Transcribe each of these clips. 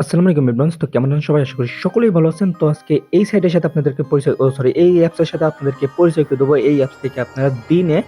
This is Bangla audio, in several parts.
আসসালামু আলাইকুম এভরিওয়ান। তো কেমন আছেন সবাই? আশা করি সকলেই ভালো আছেন। তো আজকে এই সাইটের সাথে আপনাদেরকে এই অ্যাপসের সাথে আপনাদেরকে পরিচয় করে দেবো। এই অ্যাপস থেকে আপনারা দিনে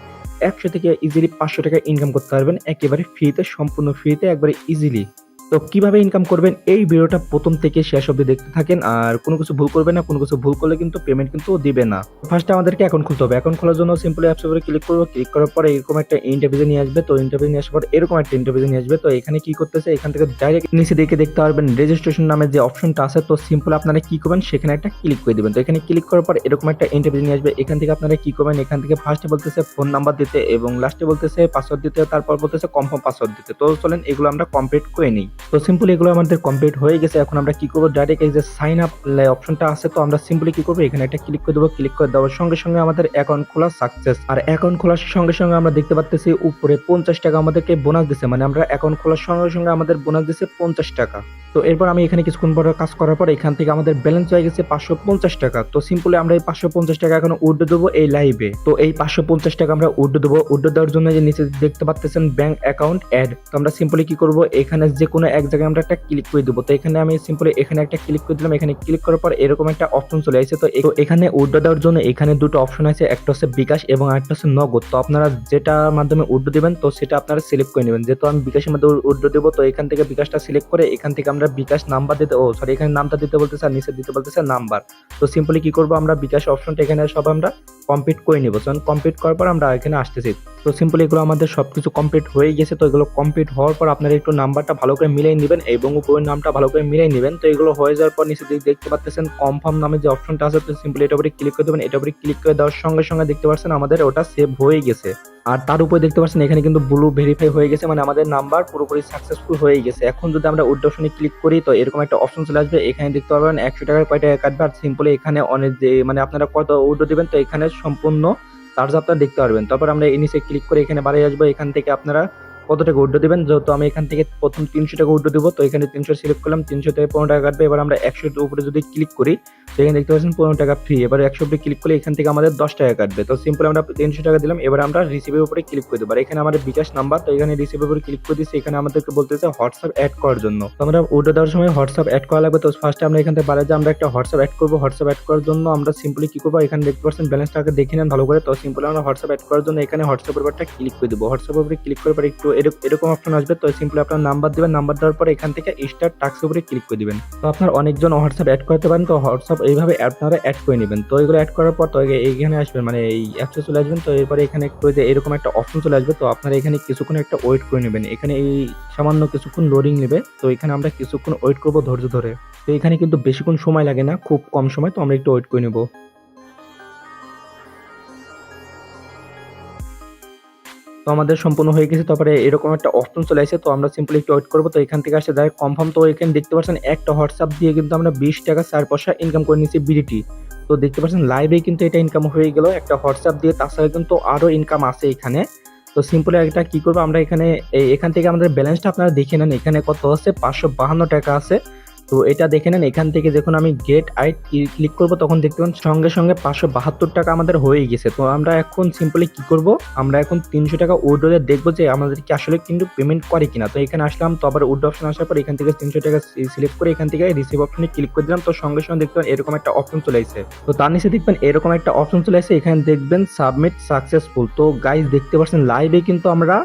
১০০ থেকে ইজিলি ৳৫০০ ইনকাম করতে পারবেন। একেবারে ফ্রিতে, সম্পূর্ণ ফ্রিতে একবারে ইজিলি। তো কিভাবে ইনকাম করবেন এই ভিডিওটা ১ম থেকে শেষ অব্দি দেখতে থাকেন। আর কোনো কিছু ভুল করবেন না। কোনো কিছু ভুল করলে কিন্তু পেমেন্ট কিন্তু দিবে না। ফার্স্ট এ আমাদেরকে অ্যাকাউন্ট খুলতে হবে। অ্যাকাউন্ট খোলার জন্য সিম্পলি অ্যাপস এর উপরে ক্লিক করব। ক্লিক করার পরে এরকম একটা ইন্টারফেসে নিয়ে আসবে। তো ইন্টারফেসে নিয়ে আসার পর এরকম একটা ইন্টারফেসে নিয়ে আসবে। তো এখানে কি করতেছে? এখান থেকে ডাইরেক্ট নিচে দিকে দেখতে পারবেন রেজিস্ট্রেশন নামে যে অপশনটা আছে। তো সিম্পল আপনারা কি করবেন? সেখানে একটা ক্লিক করে দিবেন। তো এখানে ক্লিক করার পর এরকম একটা ইন্টারফেসে নিয়ে আসবে। এখান থেকে আপনারা কি করবেন? এখান থেকে ফার্স্ট এ বলতেছে ফোন নাম্বার দিতে এবং লাস্টে বলতেছে পাসওয়ার্ড দিতে, তারপর বলতেছে কনফার্ম পাসওয়ার্ড দিতে। তো চলেন এগুলো আমরা কমপ্লিট করে নিই। তো সিম্পলি এগুলো আমাদের কমপ্লিট হয়ে গেছে। এখন আমরা কি করব? ডাইরেক্ট এই যে সাইন আপ অপশনটা আছে। তো আমরা সিম্পলি কি করব? এখানে একটা ক্লিক করে দেব। ক্লিক করে দেওয়ার সঙ্গে সঙ্গে আমাদের অ্যাকাউন্ট খোলা সাকসেস। আর অ্যাকাউন্ট খোলার সঙ্গে সঙ্গে আমরা দেখতে পাচ্তেছি উপরে ৳৫০ আমাদেরকে বোনাস দিছে। মানে আমরা অ্যাকাউন্ট খোলার সঙ্গে সঙ্গে আমাদের বোনাস দিছে ৳৫০। তো এরপর আমি এখানে কিছুক্ষণ পরে কাজ করার পর এখান থেকে আমাদের ব্যালেন্স হয়ে গেছে ৳৫৫০। তো সিম্পলি আমরা এই ৳৫৫০ এখন উইথড্র দেবো এই লাইভে। তো এই ৳৫৫০ আমরা উইথড্র দেবো। উইথড্র দেওয়ার জন্য যে নিচে দেখতে পাচ্তেছেন ব্যাংক অ্যাকাউন্ট এড। তো আমরা সিম্পলি কি করব? এখানে যেকোনো এক জায়গায় আমরা একটা ক্লিক করে দেব। তো এখানে আমি সিম্পলি এখানে একটা ক্লিক করে দিলাম। এখানে ক্লিক করার পর এরকম একটা অপশন চলে আসছে। তো এখানে উইথড্র দেওয়ার জন্য এখানে দুটো অপশন আছে। একটা হচ্ছে বিকাশ এবং আরেকটা হচ্ছে নগদ। তো আপনারা যেটার মাধ্যমে উইথড্র দিবেন তো সেটা আপনারা সিলেক্ট করে নেবেন। যেহেতু আমি বিকাশের মধ্যে উইথড্র দেব তো এখান থেকে বিকাশটা সিলেক্ট করে এখান থেকে আমরা বিকাশ নাম্বার দিতে এখানে নামটা দিতে বলতেছে আর নিচে দিতে বলতেছে নাম্বার। তো সিম্পলি কি করব? আমরা বিকাশ অপশনটা এখানে সব আমরা কমপ্লিট করে নিব। কমপ্লিট করার পর আমরা এখানে আসতেছি। তো সিম্পলি এগুলো আমাদের সবকিছু কমপ্লিট হয়ে গেছে। তো এগুলো কমপ্লিট হওয়ার পর আপনারা একটু নাম্বারটা ভালো করে মিলিয়ে নিবেন এবং উপরের নামটা ভালো করে মিলিয়ে নিবেন। তো এগুলো হয়ে যাওয়ার পর নিচে দিকে দেখতে পাচ্ছেন কনফার্ম নামে যে অপশনটা আছে। তো সিম্পলি এটার উপরে ক্লিক করে দেবেন। এটার উপরে ক্লিক করে দেওয়ার সঙ্গে সঙ্গে দেখতে পাচ্ছেন আমাদের ওটা সেভ হয়ে গেছে। আর তার উপরে দেখতে পাচ্ছেন এখানে কিন্তু ব্লু ভেরিফাই হয়ে গেছে, মানে আমাদের নাম্বার পুরোপুরি সাকসেসফুল হয়ে গেছে। এখন যদি আমরা উইথড্র অপশনে ক্লিক করি তো এরকম একটা অপশন চলে আসবে। এখানে দেখতে পারবেন ৳১০০ কয় টাকা কাটবে। আর সিম্পলি এখানে অনেক যে মানে আপনারা কত উইথড্র দিবেন তো এখানে সম্পূর্ণ চার্জ আপনারা দেখতে পারবেন। তারপর আমরা এই নিচে ক্লিক করে এখানে বাড়াই আসবো। এখান থেকে আপনারা কত টাকা উইথড্র দিবেন। যেহেতু আমি এখান থেকে প্রথম ৳৩০০ উইথড্র দিব তো এখানে ৩০০ সিলেক্ট করলাম। ৩০০ থেকে ৳১৫ কাটবে। এবার আমরা ১০০ এর উপরে যদি ক্লিক করি তো এখানে দেখতে পাচ্ছেন ৳১৫ ফ্রি। এবার ১০০ উপরে ক্লিক করলে এখান থেকে আমাদের ৳১০ কাটবে। তো সিম্পল আমরা ৳৩০০ দিলাম। এবার আমরা রিসিভ এর উপরে ক্লিক করে দেব। আর এখানে আমাদের বিকাশ নাম্বার তো এখানে রিসিভ এর উপরে ক্লিক করে দিচ্ছি। এখানে আমাদেরকে বলতেছে হোয়াটসঅ্যাপ এড করার জন্য। তো আমরা উইথড্র দেওয়ার সময় হোয়াটসঅ্যাপ এড করা লাগবে। তো ফার্স্টে আমরা এখান থেকে বাড়াই যে আমরা একটা হোয়াটসঅ্যাপ এড করব। হোয়াটসঅ্যাপ এড করার জন্য আমরা সিম্পলি কি করব? এখানে দেখতে পাচ্ছেন ব্যালেন্সটাকে দেখে নেন ভালো করে। তো সিম্পলি আমরা হোয়াটসঅ্যাপ এড করার জন্য এখানে হোয়াটসঅ্যাপ এর উপরটা ক্লিক করে দেব। হোয়াটসঅ্যাপ এর উপরে ক্লিক করার পর একটু এরকম অপশন আসবে। তো সিম্পলি আপনার নাম্বার দিবেন। নাম্বার দেওয়ার পরে এখান থেকে স্টার্ট টাস্ক এর উপরে ক্লিক করে দিবেন। তো আপনার অনেকজন হোয়াটসঅ্যাপ এড করতে পারেন। তো হোয়াটসঅ্যাপ এইভাবে আপনারা এড করে নিবেন। তো এগুলো এড করার পর তো এইখানে আসবেন, মানে এই অ্যাপসে চলে আসবেন। তো এরপরে এখানে একটু যে এরকম একটা অপশন চলে আসবে। তো আপনারা এখানে কিছুক্ষণ একটা ওয়েট করে নেবেন। এখানে এই সামান্য কিছুক্ষণ লোডিং নেবে। তো এখানে আমরা কিছুক্ষণ ওয়েট করব ধৈর্য ধরে। তো এখানে কিন্তু বেশিক্ষণ সময় লাগে না, খুব কম সময়। তো আমরা একটু ওয়েট করে নেব। তো আমাদের সম্পূর্ণ হয়ে গেছে। তারপরে এরকম একটা অপশন চলে আসে। তো আমরা সিম্পলি একটু ওয়েট করব। তো এখান থেকে আসে ডাইরেক্ট কনফার্ম। তো এখানে দেখতে পাচ্ছেন একটা হোয়াটসঅ্যাপ দিয়ে কিন্তু আমরা ৳20.04 ইনকাম করে নিয়েছি বিডিটি। তো দেখতে পাচ্ছেন লাইভে কিন্তু এটা ইনকাম হয়ে গেল একটা হোয়াটসঅ্যাপ দিয়ে। তাছাড়া কিন্তু আরো ইনকাম আছে এখানে। তো সিম্পলি একটা কি করব? আমরা এখানে এখান থেকে আমাদের ব্যালেন্সটা আপনারা দেখে নেন। এখানে কত আছে? ৳৫৫২ আছে। তো এটা দেখে নেন। এখান থেকে যখন আমি গেট আইড ক্লিক করব তখন দেখতে পাবেন সঙ্গে সঙ্গে ৳৫৭২ আমাদের হয়ে গেছে। তো আমরা এখন সিম্পলি কি করব? আমরা এখন ৳৩০০ উইথড্র দিয়ে দেখব যে আমাদের কি আসলে কিন্তু পেমেন্ট করে কিনা। তো এখানে আসলাম। তো আবার উইথড্র অপশন আসার পর এখান থেকে ৳৩০০ সিলেক্ট করে এখান থেকে রিসিভ অপশনে ক্লিক করে দিলাম। তো সঙ্গে সঙ্গে দেখতে পাবেন এরকম একটা অপশন চলে আসছে। তো তার নিচে দেখবেন এরকম একটা অপশন চলে আসছে। এখানে দেখবেন সাবমিট সাকসেসফুল। তো গাইস দেখতে পাচ্ছেন লাইভে কিন্তু আমরা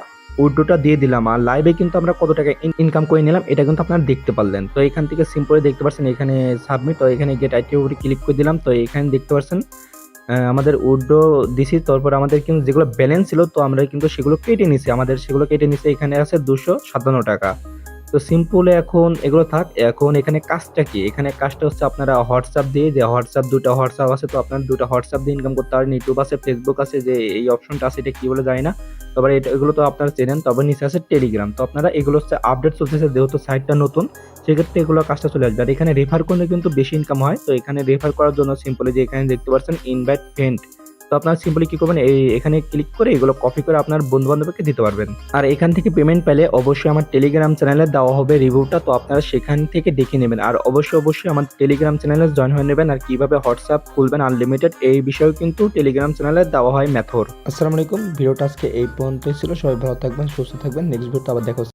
উইথড্রটা দিয়ে দিলাম। আর লাইভে কিন্তু আমরা কত টাকা ইনকাম করে নিলাম এটা কিন্তু আপনারা দেখতে পারলেন। তো এখান থেকে সিম্পলি দেখতে পাচ্ছেন এখানে সাবমিট। তো এখানে গেট আইটির উপরে ক্লিক করে দিলাম। তো এখানে দেখতে পাচ্ছেন আমাদের উইথড্র দিছি। তারপর আমাদের কিন্তু যেগুলো ব্যালেন্স ছিল তো আমরা কিন্তু সেগুলো কেটে নিছি। আমাদের সেগুলো কেটে নিছি। এখানে আছে ৳257। তো সিম্পল এখন এগুলো থাক। এখন এখানে কাজটা কি? এখানে কাজটা হচ্ছে আপনারা হোয়াটসঅ্যাপ দিয়ে যে দুটা হোয়াটসঅ্যাপ আছে। তো আপনারা দুটা হোয়াটসঅ্যাপ দিয়ে ইনকাম করতে পারেন। ইউটিউব আছে, ফেসবুক আছে, যে এই অপশনটা আছে এটা কি বলে জানি না। তারপরে এগুলো তো আপনারা চেনেন। তারপর নিচে আছে টেলিগ্রাম। তো আপনারা এগুলো হচ্ছে আপডেট চলতেছে যেহেতু সাইটটা নতুন, সেক্ষেত্রে এগুলো কাজটা চলে আসবে। আর এখানে রেফার করলে কিন্তু বেশি ইনকাম হয়। তো এখানে রেফার করার জন্য সিম্পলি যে এখানে দেখতে পাচ্ছেন ইনভাইট ফ্রেন্ড। তো আপনারা সিম্পলি কি করবেন? এখানে ক্লিক করে এগুলো কপি করে আপনার বন্ধু-বান্ধবকে দিতে পারবেন। আর এখান থেকে পেমেন্ট পেলে অবশ্যই আমার টেলিগ্রাম চ্যানেলে দেওয়া হবে রিভিউটা। তো আপনারা সেখান থেকে দেখে নেবেন। আর অবশ্যই আমার টেলিগ্রাম চ্যানেলে জয়েন হয়ে নেবেন। আর কিভাবে হোয়াটসঅ্যাপ খুলবেন আনলিমিটেড এই বিষয়েও কিন্তু টেলিগ্রাম চ্যানেলে দেওয়া হয় মেথড। আসসালামু আলাইকুম। ভিডিওটা আজকে এই পর্যন্তই ছিল। সবাই ভালো থাকবেন, সুস্থ থাকবেন। নেক্সট ভিডিওতে আবার দেখা হচ্ছে।